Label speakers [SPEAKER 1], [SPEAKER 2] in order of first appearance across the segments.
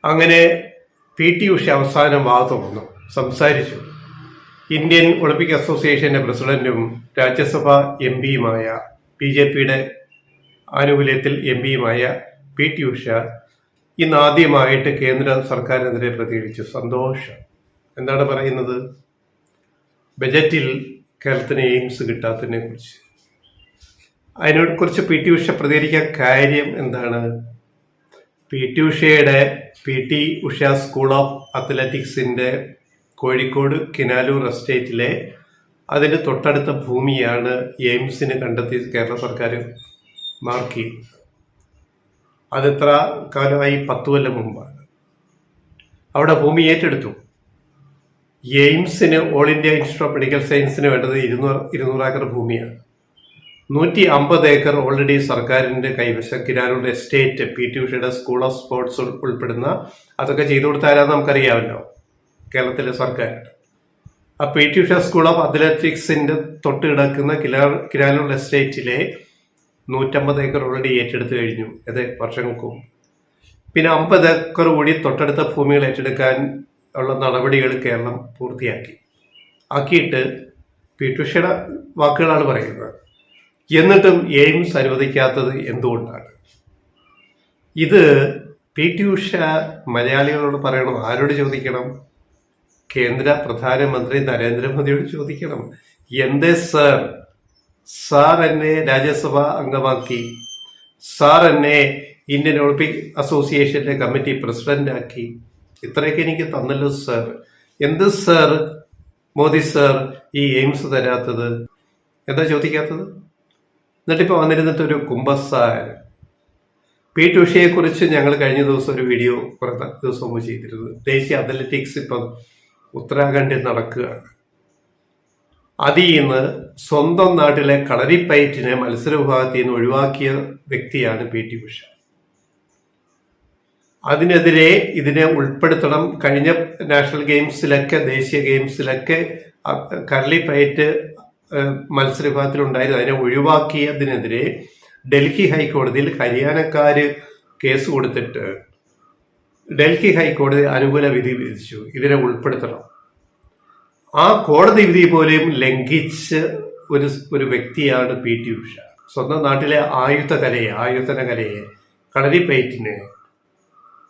[SPEAKER 1] അങ്ങനെ PT ഉഷ അവസാനം തുറന്നു സംസാരിച്ചു. ഇന്ത്യൻ ഒളിമ്പിക് അസോസിയേഷന്റെ പ്രസിഡന്റും രാജ്യസഭാ MPയുമായ BJPയുടെ ആനുകൂല്യത്തിൽ MPയുമായ PT ഉഷ ഇന്ന് ആദ്യമായിട്ട് കേന്ദ്ര സർക്കാരിനെതിരെ പ്രതികരിച്ചു. സന്തോഷം. എന്താണ് പറയുന്നത്? ബജറ്റിൽ കേരളത്തിന് എയിംസ് കിട്ടാത്തതിനെ കുറിച്ച്. അതിനെക്കുറിച്ച് PT ഉഷ പ്രതികരിക്കാൻ കാര്യം എന്താണ്? PT ഉഷയുടെ PT ഉഷ സ്കൂൾ ഓഫ് അത്ലറ്റിക്സിന്റെ കോഴിക്കോട് കിനാലൂർ എസ്റ്റേറ്റിലെ അതിന് തൊട്ടടുത്ത ഭൂമിയാണ് എയിംസിന് കണ്ടെത്തി കേരള സർക്കാർ മാർക്ക് ചെയ്തത്. അതെത്ര കാലമായി? 10 കൊല്ലം മുമ്പാണ്. അവിടെ ഭൂമി ഏറ്റെടുത്തു. എയിംസിന് all India institute of medical സയൻസിന് വേണ്ടത് 200 ഏക്കർ ഭൂമിയാണ്. 150 ഏക്കർ ഓൾറെഡി സർക്കാരിന്റെ കൈവശം കിനാലൂർ എസ്റ്റേറ്റ് PT ഉഷയുടെ സ്കൂൾ ഓഫ് സ്പോർട്സ് ഉൾപ്പെടുന്ന അതൊക്കെ ചെയ്തു കൊടുത്താരാന്ന് നമുക്കറിയാമല്ലോ, കേരളത്തിലെ സർക്കാർ. ആ PT ഉഷ സ്കൂൾ ഓഫ് അത്ലറ്റിക്സിന്റെ തൊട്ട് കിടക്കുന്ന കിനാലൂർ എസ്റ്റേറ്റിലെ 150 ഏക്കർ ഓൾറെഡി ഏറ്റെടുത്ത് കഴിഞ്ഞു. അത് വർഷങ്ങൾക്ക് മുമ്പ്. പിന്നെ 50 ഏക്കർ കൂടി തൊട്ടടുത്ത ഭൂമികൾ ഏറ്റെടുക്കാൻ ഉള്ള നടപടികൾ കേരളം പൂർത്തിയാക്കി. ആക്കിയിട്ട് PT ഉഷയുടെ വാക്കുകളാണ് പറയുന്നത്. എന്നിട്ടും എയിംസ് അനുവദിക്കാത്തത് എന്തുകൊണ്ടാണ്? ഇത് PT ഉഷ മലയാളികളോട് പറയണം. ആരോട് ചോദിക്കണം? കേന്ദ്ര പ്രധാനമന്ത്രി നരേന്ദ്രമോദിയോട് ചോദിക്കണം. എന്തേ സാർ എന്നെ രാജ്യസഭ അംഗമാക്കി, സാർ എന്നെ ഇന്ത്യൻ ഒളിമ്പിക് അസോസിയേഷന്റെ കമ്മിറ്റി പ്രസിഡന്റ് ആക്കി, ഇത്രയൊക്കെ എനിക്ക് തന്നല്ലോ സാർ. എന്ത് സാർ മോദി സാർ ഈ എയിംസ് തരാത്തത്? എന്താ ചോദിക്കാത്തത്? എന്നിട്ടിപ്പോൾ വന്നിരുന്നിട്ടൊരു കുമ്പസാരം. PT ഉഷയെക്കുറിച്ച് ഞങ്ങൾ കഴിഞ്ഞ ദിവസം ഒരു വീഡിയോ കുറേ ദിവസം മുമ്പ് ചെയ്തിരുന്നു. ദേശീയ അത്ലറ്റിക്സ് ഇപ്പം ഉത്തരാഖണ്ഡിൽ നടക്കുകയാണ്. അതിൽ നിന്ന് സ്വന്തം നാട്ടിലെ കളരിപ്പയറ്റിനെ മത്സര വിഭാഗത്തിൽ നിന്ന് ഒഴിവാക്കിയ വ്യക്തിയാണ് PT ഉഷ. അതിനെതിരെ ഇതിനെ ഉൾപ്പെടുത്തണം. കഴിഞ്ഞ നാഷണൽ ഗെയിംസിലൊക്കെ ദേശീയ ഗെയിംസിലൊക്കെ കളരിപ്പയറ്റ് മത്സര വിഭാഗത്തിലുണ്ടായിരുന്നു. അതിനെ ഒഴിവാക്കിയതിനെതിരെ ഡൽഹി ഹൈക്കോടതിയിൽ ഹരിയാനക്കാര് കേസ് കൊടുത്തിട്ട് ഡൽഹി ഹൈക്കോടതി അനുകൂല വിധി വിധിച്ചു. ഇതിനെ ഉൾപ്പെടുത്തണം. ആ കോടതി വിധി പോലെയും ലംഘിച്ച് ഒരു വ്യക്തിയാണ് PT ഉഷ. സ്വന്തം നാട്ടിലെ ആയുധന കലയെ കളരിപ്പയറ്റിനെ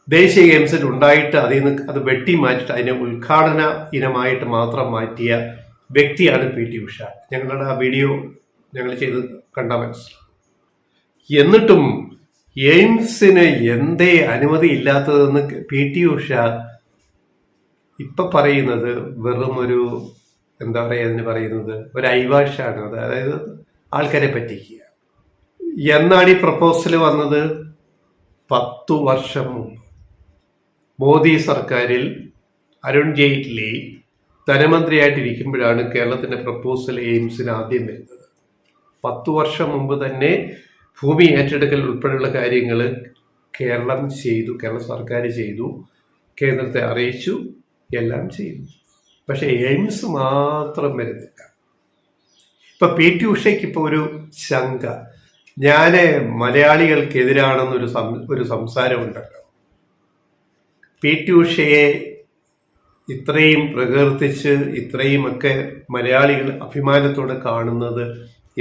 [SPEAKER 1] ദേശീയ ഗെയിംസിൽ ഉണ്ടായിട്ട് അതിൽ നിന്ന് അത് വെട്ടി മാറ്റിയിട്ട് അതിനെ ഉദ്ഘാടന ഇനമായിട്ട് മാത്രം മാറ്റിയ വ്യക്തിയാണ് PT ഉഷ. ഞങ്ങളുടെ ആ വീഡിയോ ഞങ്ങൾ ചെയ്ത് കണ്ടാൽ മനസ്സിലാവും. എന്നിട്ടും എയിംസിന് എന്തേ അനുമതി ഇല്ലാത്തതെന്ന് PT ഉഷ ഇപ്പൊ പറയുന്നത് വെറും ഒരു എന്താ പറയുക, അതിന് പറയുന്നത് ഒരു ഐവാഷാണ്. അതായത് ആൾക്കാരെ പറ്റിക്കുക. എന്നാണ് ഈ പ്രപ്പോസൽ വന്നത്? 10 വർഷം മുമ്പ് മോദി സർക്കാരിൽ അരുൺ ജെയ്റ്റ്ലി ധനമന്ത്രിയായിട്ടിരിക്കുമ്പോഴാണ് കേരളത്തിന്റെ പ്രപ്പോസൽ എയിംസിന് ആദ്യം വരുന്നത്. 10 വർഷം മുമ്പ് തന്നെ ഭൂമി ഏറ്റെടുക്കൽ ഉൾപ്പെടെയുള്ള കാര്യങ്ങൾ കേരളം ചെയ്തു, കേരള സർക്കാർ ചെയ്തു, കേന്ദ്രത്തെ അറിയിച്ചു, എല്ലാം ചെയ്തു. പക്ഷെ എയിംസ് മാത്രം വരുന്നില്ല. ഇപ്പൊ PT ഉഷയ്ക്ക് ഇപ്പൊ ഒരു ശങ്ക. ഞാന് മലയാളികൾക്കെതിരാണെന്നൊരു സംസാരമുണ്ടല്ലോ. PT ഉഷയെ ഇത്രയും പ്രകീർത്തിച്ച് ഇത്രയുമൊക്കെ മലയാളികൾ അഭിമാനത്തോടെ കാണുന്നത്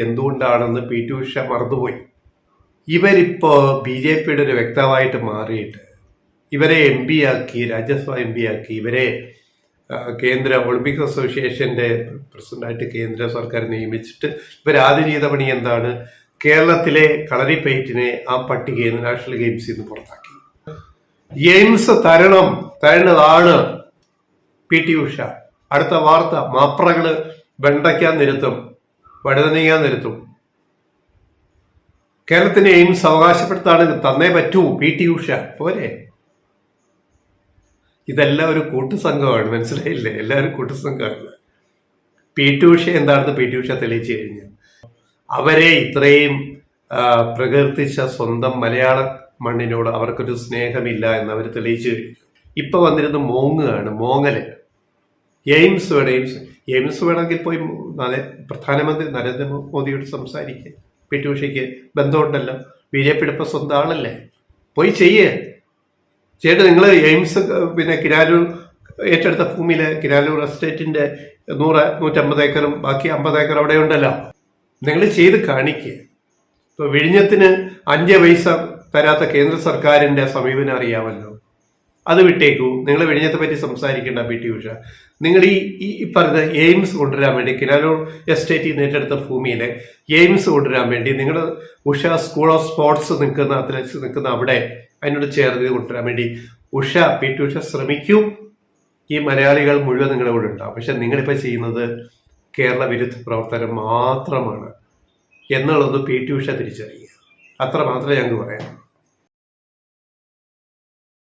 [SPEAKER 1] എന്തുകൊണ്ടാണെന്ന് PT ഉഷ മറന്നുപോയി. ഇവരിപ്പോ BJPയുടെ ഒരു വ്യക്തമായിട്ട് മാറിയിട്ട് ഇവരെ MP ആക്കി, രാജ്യസഭ MP ആക്കി, ഇവരെ കേന്ദ്ര ഒളിമ്പിക് അസോസിയേഷന്റെ പ്രസിഡന്റായിട്ട് കേന്ദ്ര സർക്കാർ നിയമിച്ചിട്ട് ഇവരാദ്യം ചെയ്ത പണി എന്താണ്? കേരളത്തിലെ കളരിപ്പയറ്റിനെ ആ പട്ടികയിൽ നിന്ന് നാഷണൽ ഗെയിംസിൽ നിന്ന് പുറത്താക്കി. എയിംസ് തരണതാണ് PT ഉഷ. അടുത്ത വാർത്ത, മാപ്രകള് വെണ്ടയ്ക്കാൻ നിരത്തും, വഴുതനങ്ങാൻ നിരത്തും. കേരളത്തിന് എയിംസ് അവകാശപ്പെടുത്താണ്, തന്നേ പറ്റൂ PT ഉഷ. പോരെ? ഇതെല്ലാം ഒരു കൂട്ടുസംഘമാണ്. മനസ്സിലായില്ലേ? എല്ലാവരും കൂട്ടുസംഘമാണ്. PT ഉഷ എന്താണെന്ന് PT ഉഷ തെളിയിച്ചു കഴിഞ്ഞു. അവരെ ഇത്രയും പ്രകീർത്തിച്ച സ്വന്തം മലയാള മണ്ണിനോട് അവർക്കൊരു സ്നേഹമില്ല എന്ന് അവർ തെളിയിച്ചു കഴിഞ്ഞു. ഇപ്പൊ വന്നിരുന്ന് മോങ്ങല്. എയിംസ് വേണമെങ്കിൽ പോയി പ്രധാനമന്ത്രി നരേന്ദ്രമോദിയോട് സംസാരിക്കുക. PT ഉഷയ്ക്ക് ബന്ധമുണ്ടല്ലോ, BJPയുടെ ഇപ്പൊ സ്വന്തം ആളല്ലേ, പോയി ചെയ്യേ. ചേട്ടൻ നിങ്ങൾ എയിംസ് പിന്നെ കിരാലൂർ ഏറ്റെടുത്ത ഭൂമിയിലെ കിരാലൂർ എസ്റ്റേറ്റിന്റെ 100-150 ഏക്കറും ബാക്കി 50 ഏക്കർ അവിടെ ഉണ്ടല്ലോ. നിങ്ങൾ ചെയ്ത് കാണിക്കുക. ഇപ്പൊ വിഴിഞ്ഞത്തിന് 5 പൈസ തരാത്ത കേന്ദ്ര സർക്കാരിന്റെ സമീപനം അറിയാമല്ലോ. അത് വിട്ടേക്കൂ. നിങ്ങൾ വിഴിഞ്ഞത്തെ പറ്റി സംസാരിക്കേണ്ട PT ഉഷ. നിങ്ങൾ ഈ പറഞ്ഞ എയിംസ് കൊണ്ടുവരാൻ വേണ്ടി കിരാലൂർ എസ്റ്റേറ്റിൽ നിന്ന് ഏറ്റെടുത്ത ഭൂമിയിലെ എയിംസ് കൊണ്ടുവരാൻ വേണ്ടി നിങ്ങൾ ഉഷ സ്കൂൾ ഓഫ് സ്പോർട്സ് നിൽക്കുന്ന അത്ലറ്റ്സ് നിൽക്കുന്ന അവിടെ അതിനോട് ചേർന്ന് കൊണ്ടുവരാൻ വേണ്ടി PT ഉഷ ശ്രമിക്കൂ. ഈ മലയാളികൾ മുഴുവൻ നിങ്ങളുടെ കൂടെ ഉണ്ടാവും. പക്ഷെ നിങ്ങളിപ്പോൾ ചെയ്യുന്നത് കേരള വിരുദ്ധ പ്രവർത്തനം മാത്രമാണ് എന്നുള്ളത് PT ഉഷ തിരിച്ചറിയുക. അത്ര മാത്രമേ ഞങ്ങൾക്ക് പറയാം.